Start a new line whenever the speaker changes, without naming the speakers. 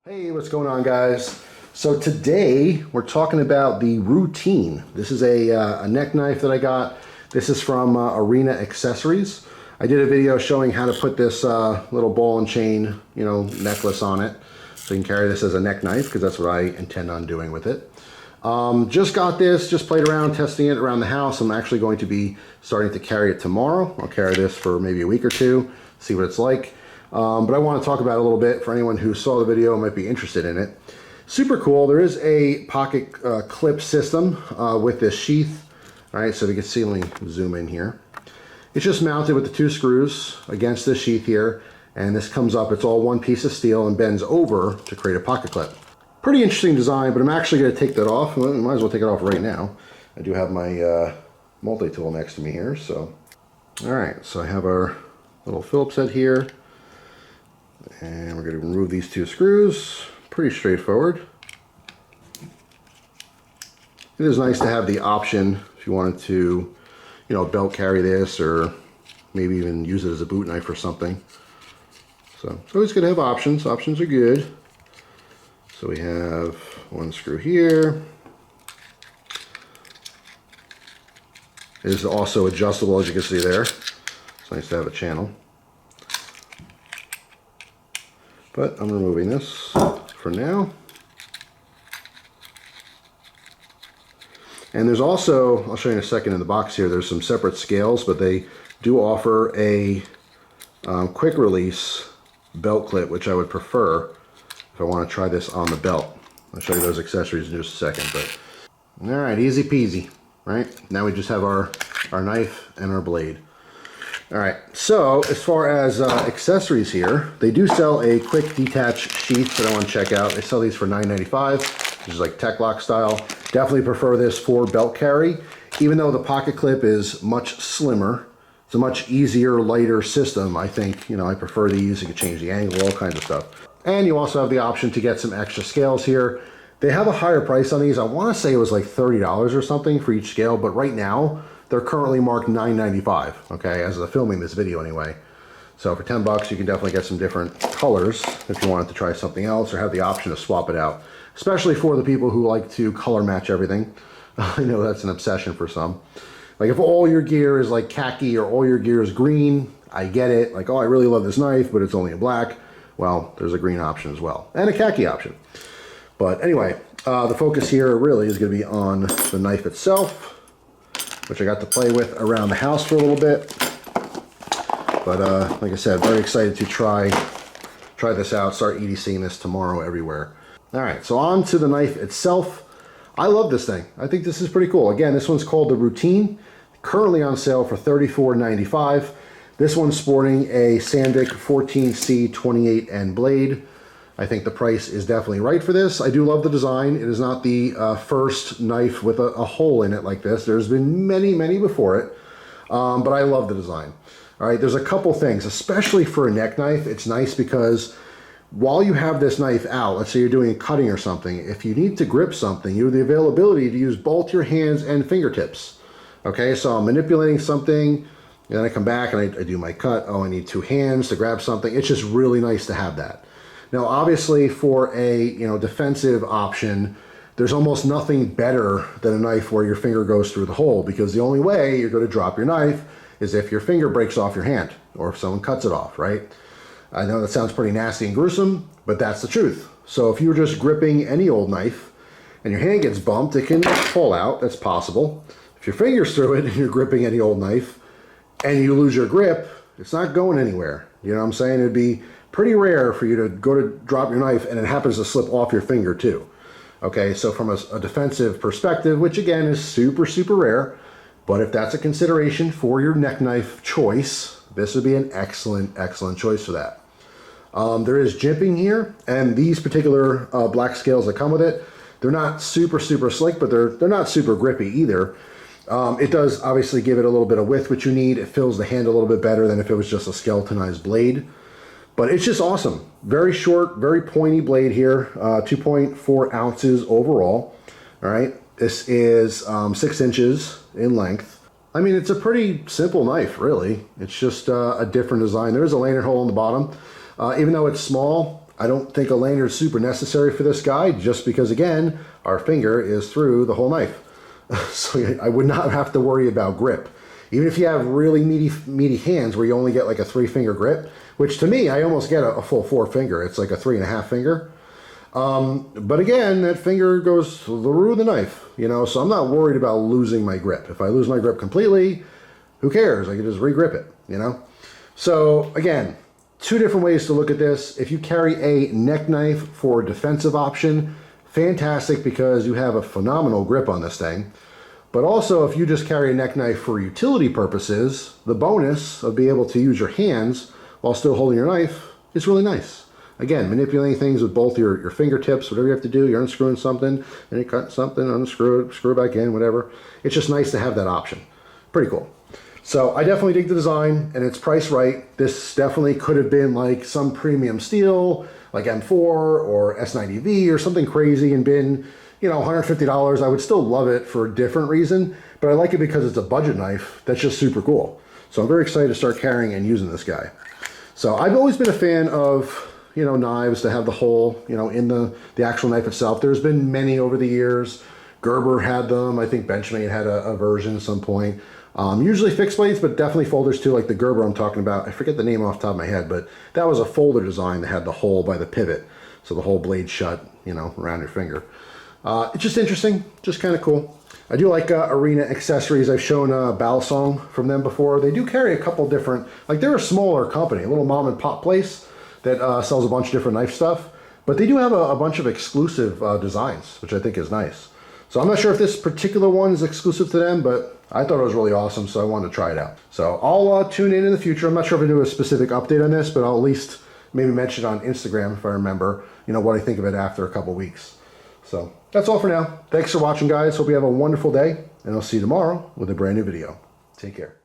Hey, what's going on, guys? So today we're talking about the Routine. This is a neck knife that I got. This is from Arena Accessories. I did a video showing how to put this little ball and chain, necklace on it. So you can carry this as a neck knife because that's what I intend on doing with it. Just got this, just played around, testing it around the house. I'm actually going to be starting to carry it tomorrow. I'll carry this for maybe a week or two, see what it's like. But I want to talk about it a little bit for anyone who saw the video and might be interested in it. Super cool. There is a pocket clip system with this sheath. All right, so you can see, let me zoom in here. It's just mounted with the two screws against this sheath here, and this comes up. It's all one piece of steel and bends over to create a pocket clip. Pretty interesting design, but I'm actually going to take that off. Well, I might as well take it off right now. I do have my multi-tool next to me here. So, all right, so I have our little Phillips head here. And we're going to remove these two screws. Pretty straightforward. It is nice to have the option if you wanted to, belt carry this or maybe even use it as a boot knife or something. So it's always good to have options. Options are good. So we have one screw here. It is also adjustable, as you can see there. It's nice to have a channel. But I'm removing this for now. And there's also, I'll show you in a second in the box here, there's some separate scales, but they do offer a quick release belt clip, which I would prefer if I want to try this on the belt. I'll show you those accessories in just a second. But all right, easy peasy, right? Now we just have our knife and our blade. All right, so as far as accessories here, they do sell a quick detach sheath that I want to check out. They sell these for $9.95, which is like Tech Lock style. Definitely prefer this for belt carry. Even though the pocket clip is much slimmer, it's a much easier, lighter system. I think, I prefer these. You can change the angle, all kinds of stuff. And you also have the option to get some extra scales here. They have a higher price on these. I want to say it was like $30 or something for each scale, but right now, they're currently marked $9.95, okay, as of filming this video anyway. So for 10 bucks, you can definitely get some different colors if you wanted to try something else or have the option to swap it out, especially for the people who like to color match everything. I know that's an obsession for some. Like if all your gear is like khaki or all your gear is green, I get it. Like, oh, I really love this knife, but it's only in black. Well, there's a green option as well, and a khaki option. But anyway, the focus here really is going to be on the knife itself, which I got to play with around the house for a little bit. But like I said, very excited to try this out, start EDCing this tomorrow everywhere. All right, so on to the knife itself. I love this thing. I think this is pretty cool. Again, this one's called the Routine, currently on sale for $34.95. This one's sporting a Sandvik 14C 28N blade. I think the price is definitely right for this. I do love the design. It is not the first knife with a hole in it like this. There's been many, many before it, but I love the design. All right, there's a couple things, especially for a neck knife. It's nice because while you have this knife out, let's say you're doing cutting or something, if you need to grip something, you have the availability to use both your hands and fingertips. Okay, so I'm manipulating something, and then I come back and I do my cut. Oh, I need two hands to grab something. It's just really nice to have that. Now, obviously, for a defensive option, there's almost nothing better than a knife where your finger goes through the hole, because the only way you're going to drop your knife is if your finger breaks off your hand or if someone cuts it off, right? I know that sounds pretty nasty and gruesome, but that's the truth. So if you're just gripping any old knife and your hand gets bumped, it can fall out. That's possible. If your finger's through it and you're gripping any old knife and you lose your grip, it's not going anywhere. You know what I'm saying? It'd be pretty rare for you to go to drop your knife and it happens to slip off your finger too. Okay, so from a defensive perspective, which again is super, super rare, but if that's a consideration for your neck knife choice, this would be an excellent, excellent choice for that. There is jimping here, and these particular black scales that come with it, they're not super, super slick, but they're not super grippy either. It does obviously give it a little bit of width, which you need. It fills the hand a little bit better than if it was just a skeletonized blade. But it's just awesome. Very short, very pointy blade here, 2.4 ounces overall. All right, this is 6 inches in length. I mean, it's a pretty simple knife, really. It's just a different design. There is a lanyard hole on the bottom. Even though it's small, I don't think a lanyard is super necessary for this guy, just because, again, our finger is through the whole knife. So I would not have to worry about grip. Even if you have really meaty hands where you only get like a 3-finger grip, which to me, I almost get a full 4-finger. It's like a 3.5 finger. But again, that finger goes through the knife, you know, so I'm not worried about losing my grip. If I lose my grip completely, who cares? I can just re-grip it, you know? So again, 2 different ways to look at this. If you carry a neck knife for a defensive option, fantastic, because you have a phenomenal grip on this thing. But also, if you just carry a neck knife for utility purposes, the bonus of being able to use your hands while still holding your knife is really nice. Again, manipulating things with both your fingertips, whatever you have to do, you're unscrewing something, and you cut something, unscrew it, screw it back in, whatever. It's just nice to have that option. Pretty cool. So I definitely dig the design, and it's priced right. This definitely could have been like some premium steel, like M4 or S90V or something crazy, and been, you know, $150. I would still love it for a different reason, but I like it because it's a budget knife that's just super cool. So I'm very excited to start carrying and using this guy. So I've always been a fan of, you know, knives to have the hole, you know, in the actual knife itself. There's been many over the years. Gerber had them. I think Benchmade had a version at some point. Usually fixed blades, but definitely folders too, like the Gerber I'm talking about. I forget the name off the top of my head, but that was a folder design that had the hole by the pivot. So the whole blade shut, you know, around your finger. It's just interesting, just kind of cool. I do like Arena accessories. I've shown Balisongs from them before. They do carry a couple different, like they're a smaller company, a little mom and pop place that sells a bunch of different knife stuff. But they do have a bunch of exclusive designs, which I think is nice. So I'm not sure if this particular one is exclusive to them, but I thought it was really awesome, so I wanted to try it out. So I'll tune in the future. I'm not sure if I do a specific update on this, but I'll at least maybe mention on Instagram, if I remember, you know, what I think of it after a couple weeks. So that's all for now. Thanks for watching, guys. Hope you have a wonderful day, and I'll see you tomorrow with a brand new video. Take care.